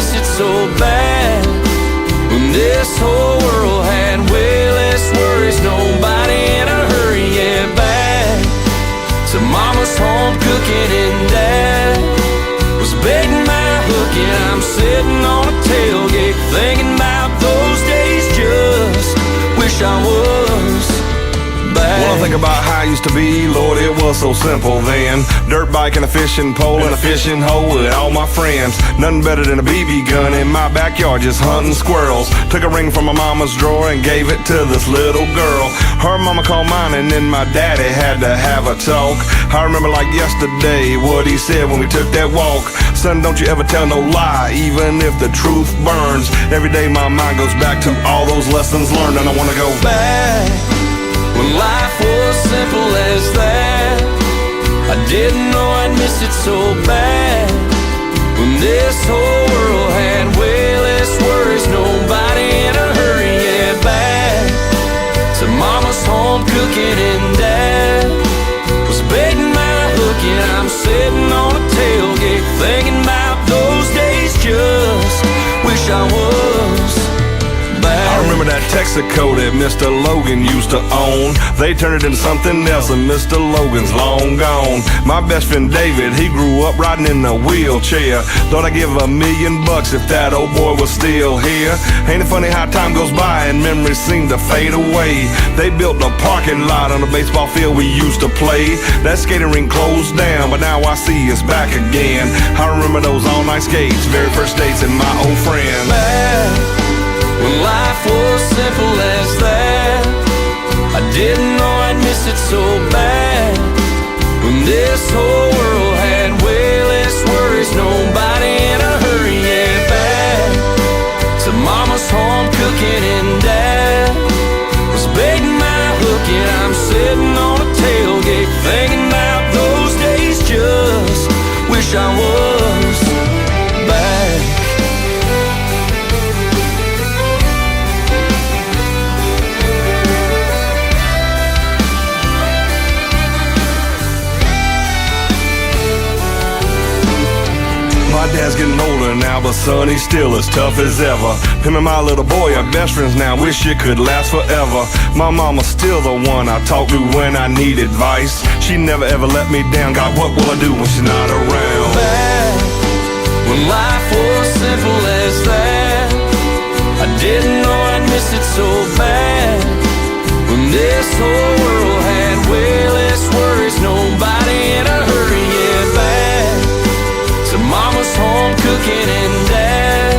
miss it so bad. When this whole world had way less worries, nobody in a hurry, yeah, back to mama's home cooking and dad was baiting my hook, and I'm sitting on a tailgate thinking about those days. Just wish I was back. Well, I think about how I used to be, Lord, it was so simple then. Dirt bike and a fishing pole and a fishing hole with all my friends. Nothing better than a BB gun in my backyard, just hunting squirrels. Took a ring from my mama's drawer and gave it to this little girl. Her mama called mine and then my daddy had to have a talk. I remember like yesterday what he said when we took that walk. Son, don't you ever tell no lie, even if the truth burns. Every day my mind goes back to all those lessons learned, and I wanna go back when life was simple as that. I didn't know I'd miss it so bad. When this whole world had way less worries, nobody in a hurry, yeah, back to mama's home cooking and dad was baiting my hook, and I'm sitting on a tailgate thinking about those days. Just wish I was back. I remember that Texaco that Mr. Logan used to own. They turned it into something else and Mr. Logan's long gone. My best friend David, he grew up riding in a wheelchair. Thought I'd give $1 million if that old boy was still here. Ain't it funny how time goes by and memories seem to fade away. They built a parking lot on the baseball field we used to play. That skating rink closed down, but now I see it's back again. I remember those all-night skates, very first dates and my old friend. Back when life was simple as that. I didn't know I'd miss it so bad. When this whole world had way less worries, nobody in a hurry, yeah, back to mama's home cooking and dad was baiting my hook, and I'm sitting on a tailgate thinking about those days. Just wish I was back. My dad's getting older now, but son, he's still as tough as ever. Him and my little boy are best friends now, wish it could last forever. My mama's still the one I talk to when I need advice. She never ever let me down, God, what will I do when she's not around? Back when life was simple as that. I didn't know I'd miss it so bad. When this whole world had way less worries, nobody in a hurry, yeah, back to mama's home cooking and dad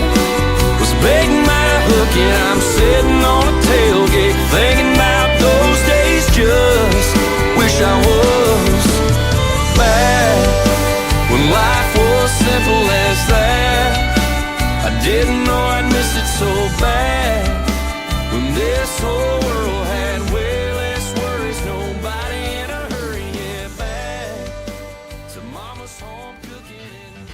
was baiting my hook, and I'm sitting on a tailgate thinking about those days. Just wish I was back when life was simple as that. I didn't know I'd miss it so bad. When this whole world had way less worries, nobody in a hurry, yeah, back to mama's home cooking and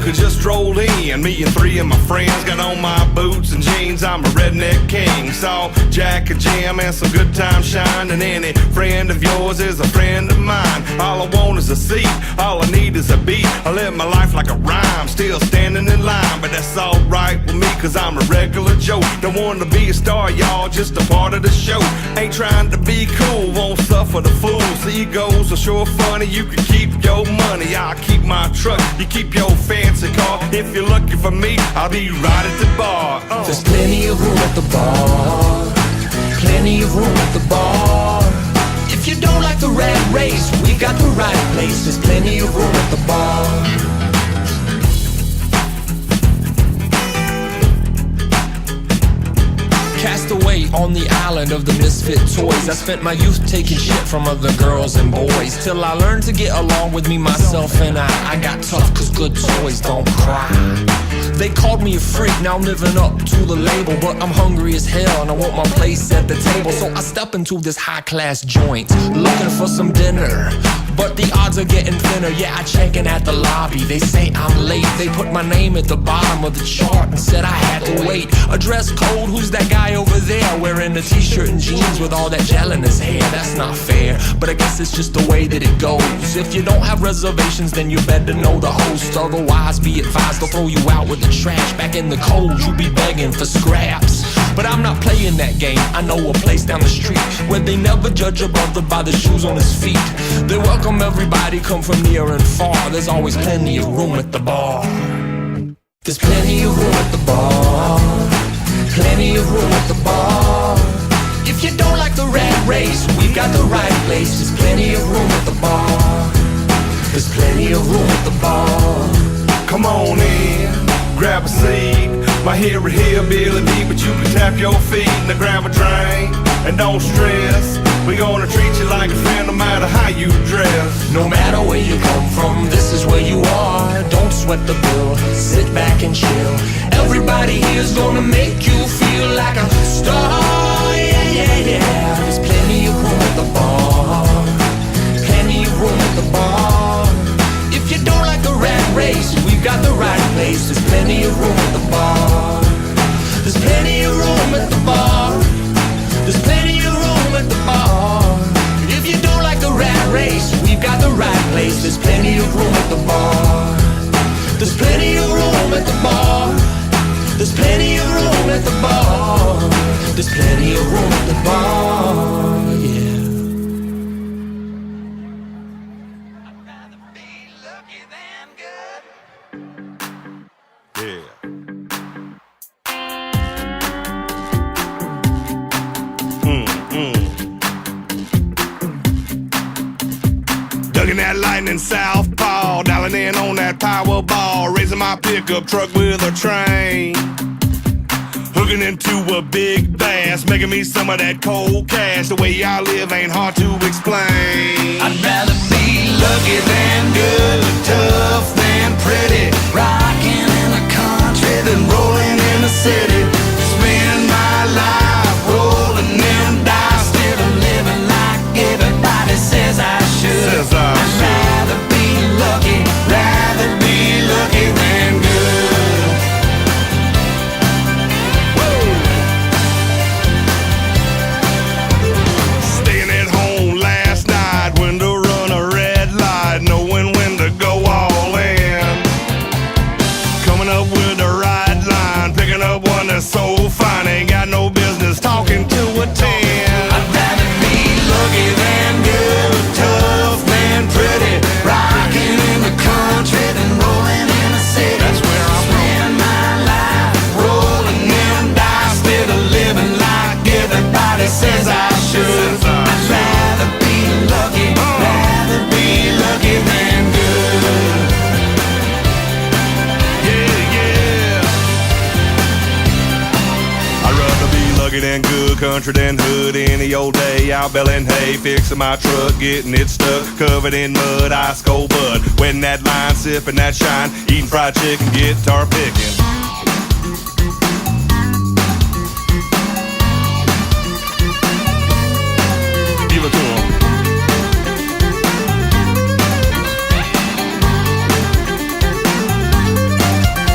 I just strolled in, me and 3 of my friends. Got on my boots and jeans, I'm a Redneck King. Saw Jack and Jim and some good time shine. And any friend of yours is a friend of mine. All I want is a seat, all I need is a beat. I live my life like a rhyme, still standing in line. But that's alright with me, cause I'm a regular Joe. Don't want to be a star, y'all, just a part of the show. Ain't trying to be cool, won't suffer the fools. Egos are sure funny, you can keep your money. I'll keep my truck, you keep your fancy car. If you're looking for me, I'll be right at the bar. There's plenty of room at the bar, plenty of room at the bar. If you don't like the rat race, we got the right place. There's plenty of room at the bar. Cast away on the island of the misfit toys. I spent my youth taking shit from other girls and boys, till I learned to get along with me, myself, and I got tough, cause good toys don't cry. They called me a freak, now I'm living up to the label. But I'm hungry as hell and I want my place at the table. So I step into this high-class joint, looking for some dinner, but the odds are getting thinner. Yeah, I check in at the lobby, they say I'm late. They put my name at the bottom of the chart and said I had to wait. A dress code, who's that guy over there wearing a t-shirt and jeans with all that gel in his hair. That's not fair, but I guess it's just the way that it goes. If you don't have reservations, then you better know the host. Otherwise, be advised, they'll throw you out with the trash. Back in the cold, you be begging for scraps. But I'm not playing that game. I know a place down the street where they never judge a brother by the shoes on his feet. They welcome everybody, come from near and far. There's always plenty of room at the bar. There's plenty of room at the bar. Plenty of room at the bar. If you don't like the rat race, we've got the right place. There's plenty of room at the bar. There's plenty of room at the bar. Come on in, grab a seat. My hero hillbilly beat, but you can tap your feet and grab a drink. And don't stress, we gonna treat you like a friend no matter how you dress. No matter where you come from, this is where you are. Don't sweat the bill, sit back and chill. Everybody here's gonna make you feel like a star. Yeah, yeah, yeah. There's plenty of room at the bar. Plenty of room at the bar. If you don't like the rat race, we've got the right place. There's plenty of room at the bar. There's plenty of room at the bar. There's plenty of room at the bar. If you don't like the rat race, we've got the right place. There's plenty of room at the bar. There's plenty of room at the bar. There's plenty of room at the bar. There's plenty of room at the bar, yeah. I'd rather be lucky than good. Yeah. Dug in that lightning southpaw, dialing in on that power ball, raising my pickup truck with a train, hooking into a big bass, making me some of that cold cash. The way I live ain't hard to explain. I'd rather be lucky than good, tough than pretty, rocking in the country than rolling in the city. Spend my life rolling them dice, instead of living like everybody says I should. I'd rather be lucky than good. Woo! Staying at home last night, window run a red light, knowing when to go all in. Coming up with the right line, picking up one that's so fine, ain't got no business talking to a 10. I'd rather be lucky than good, tough than pretty, rocking in the country than rolling in the city. That's where I'm Spend my life rolling them dice, instead of living like everybody says I should. I'd rather be lucky than good. Yeah, yeah. I'd rather be lucky than good, country than hood, any old day out belling hay, fixing my truck, getting it stuck, covered in mud, ice cold bud, wetting that line, sipping that shine, eating fried chicken, guitar picking. Give it to 'em.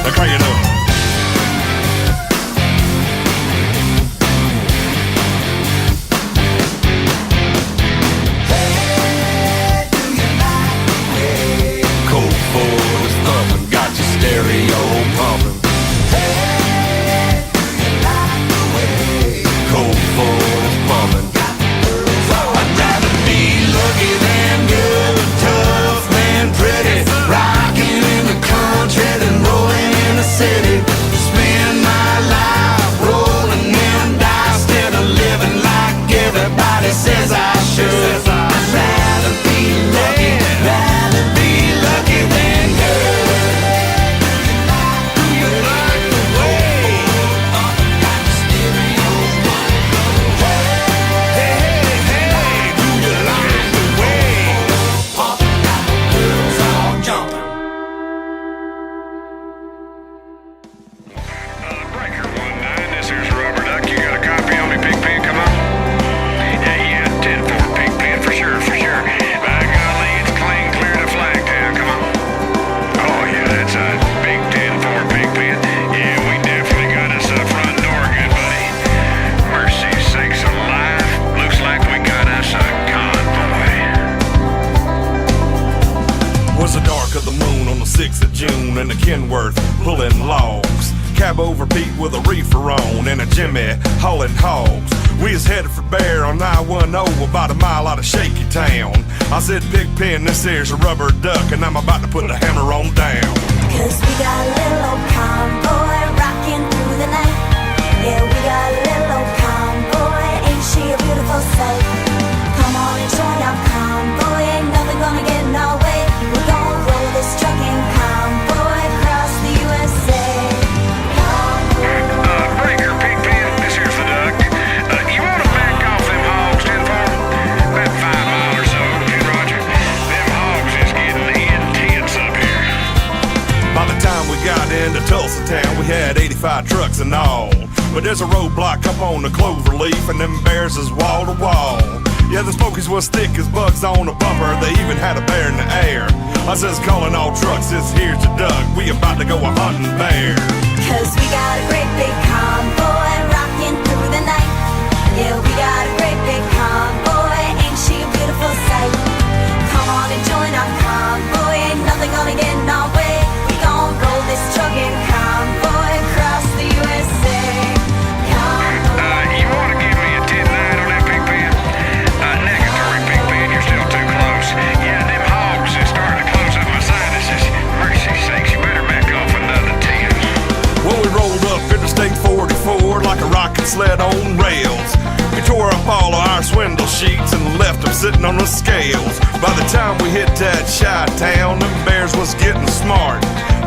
Now crank it up. Cold boys thumping, got your stereo pumping. in a Kenworth, pulling logs. Cab over Pete with a reefer on and a Jimmy hauling hogs. We was headed for Bear on I-10, about a mile out of Shaky Town. I said, Pigpen, this here's a rubber duck, and I'm about to put the hammer on down. Cause we got a little old convoy rocking through the night. Yeah, we got a little old convoy, ain't she a beautiful sight? Come on and join our convoy, ain't nothing gonna get in our way. We're gonna roll this trucking convoy across the USA. Breaker, Pigpen, this here's the duck. You wanna back off them hogs, 10-4? About 5 miles or so, Roger. Them hogs is getting intense up here. By the time we got into Tulsa town, we had 85 trucks and all. But there's a roadblock up on the clover leaf, and them bears is wall to wall. Yeah, the smokies was thick as bugs on a bumper. They even had a bear in the air. I says, calling all trucks, this here's the duck. We about to go a hunting bear. Cause we got a great big convoy rocking through the night. Yeah, we got a great big convoy, ain't she a beautiful sight? Come on and join our convoy, ain't nothing gonna get in our way. We gon' roll this trucking convoy across the USA. You wanna give me a 10-9 on that, Pigpen? Negatory, Pigpen, you're still too close. Yeah, them hogs is starting to close up my sinuses. Mercy sakes, you better back off another 10. Well, we rolled up Interstate 44 like a rocket sled on rails. We tore up all of our swindle sheets and left them sitting on the scales. By the time we hit that Chi-town, them bears was getting smart.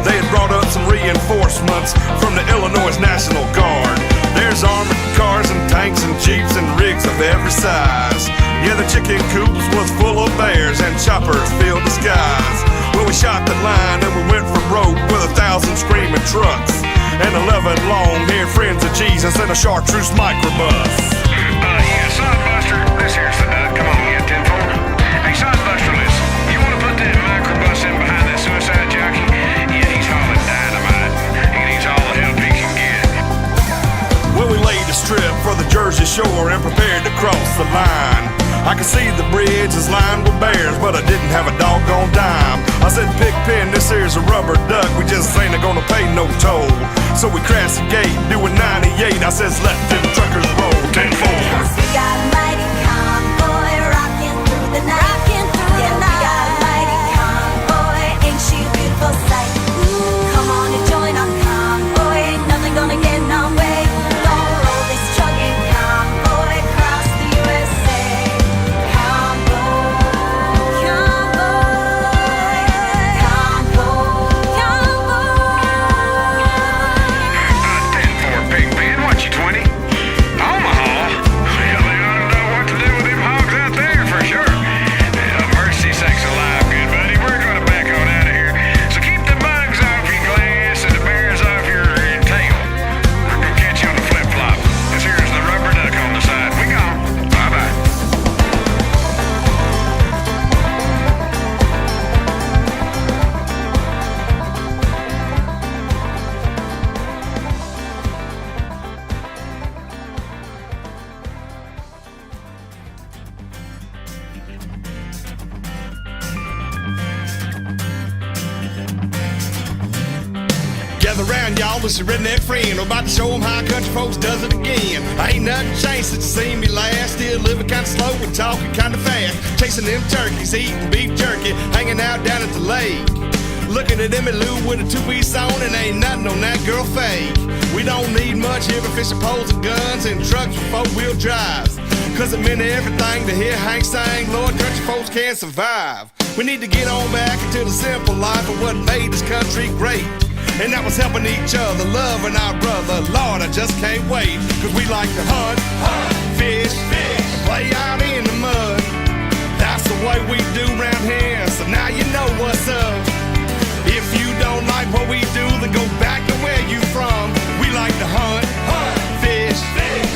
They had brought up some reinforcements from the Illinois National Guard. There's armored cars and tanks and jeeps and rigs of every size. Yeah, the chicken coops was full of bears and choppers filled the skies. Well, we shot the line and we went for broke with 1,000 screaming trucks and 11 long-haired friends of Jesus and a chartreuse microbus. Yeah, Sodbuster, this here's the duck. Come on, get 10-4. Hey, Sodbuster, listen. You wanna put that microbus in behind that suicide jockey? Yeah, he's hauling dynamite. He needs all the help he can get. Well, we laid a strip for the Jersey Shore and prepared to cross the line. I could see the bridge is lined with bears, but I didn't have a doggone dime. I said, Pigpen, this here's a rubber duck, we just ain't gonna pay no toll. So we crashed the gate, doing 98, I says, let them truckers roll, 10-4. We got a mighty convoy rocking through the night. Yeah, we got a mighty convoy, ain't she a beautiful sight? Come on and join our convoy, ain't nothing gonna get in our way. We're gonna roll this trucking convoy across the USA. Pigpen, what you 20? Omaha? Well, they ought to know what to do with them hogs out there for sure. Mercy sakes alive, good buddy. We're gonna back on out of here. So keep the bugs off your glass and the bears off your tail. We're gonna catch you on the flip-flop. This here's the rubber duck on the side. We gone. Bye-bye. Gather round, y'all, this is your redneck friend. I'm about to show them how country folks does it again. I ain't nothing changed since you seen me last. Still living kinda slow and talking kinda fast. Chasing them turkeys, eating beef jerky, hanging out down at the lake. Looking at Emmy Lou with a two-piece on and ain't nothing on that girl fake. We don't need much here but fishing poles and guns and trucks with four-wheel drives. Cause it meant everything to hear Hank sing, Lord, country folks can't survive. We need to get on back into the simple life of what made this country great. And that was helping each other, loving our brother. Lord, I just can't wait. Cause we like to hunt, fish, play out in the mud. That's the way we do round here, so now you know what's up. If you don't like what we do, then go back to where you from. We like to hunt, fish,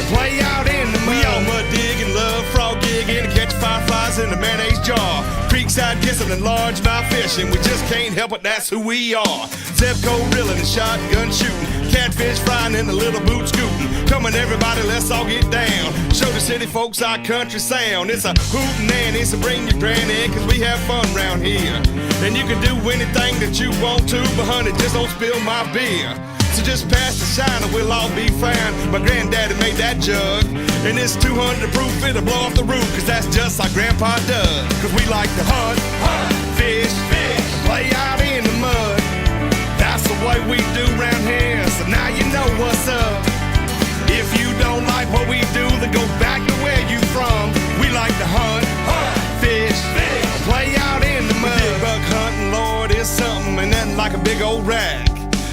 play out in the mud. We all mud digging, love frog gigging, and catch fireflies in the mayonnaise jar. Creekside kissing and largemouth fishing, we just can't help it, that's who we are. Zebco reeling and shotgun shooting, catfish frying in the little boot scooting. Come on everybody, let's all get down. Show the the city folks, our country sound. It's a hootin' Annie, so bring your granny, cause we have fun round here. And you can do anything that you want to, but honey, just don't spill my beer. So just pass the shine and we'll all be fine. My granddaddy made that jug, and it's 200 proof, it'll blow off the roof, cause that's just like Grandpa does. Cause we like to hunt, fish, play out in the mud. That's the way we do round here, so now you know what's up. If you don't like what we do, then go back to where you from. We like to hunt, fish, play out in the mud. Big buck hunting, Lord, is something, and nothing like a big old rack.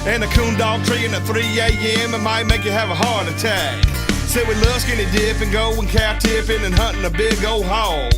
And a coon dog tree at 3 a.m. it might make you have a heart attack. Said we love skinny dipping, going cow tipping, and hunting a big old hog.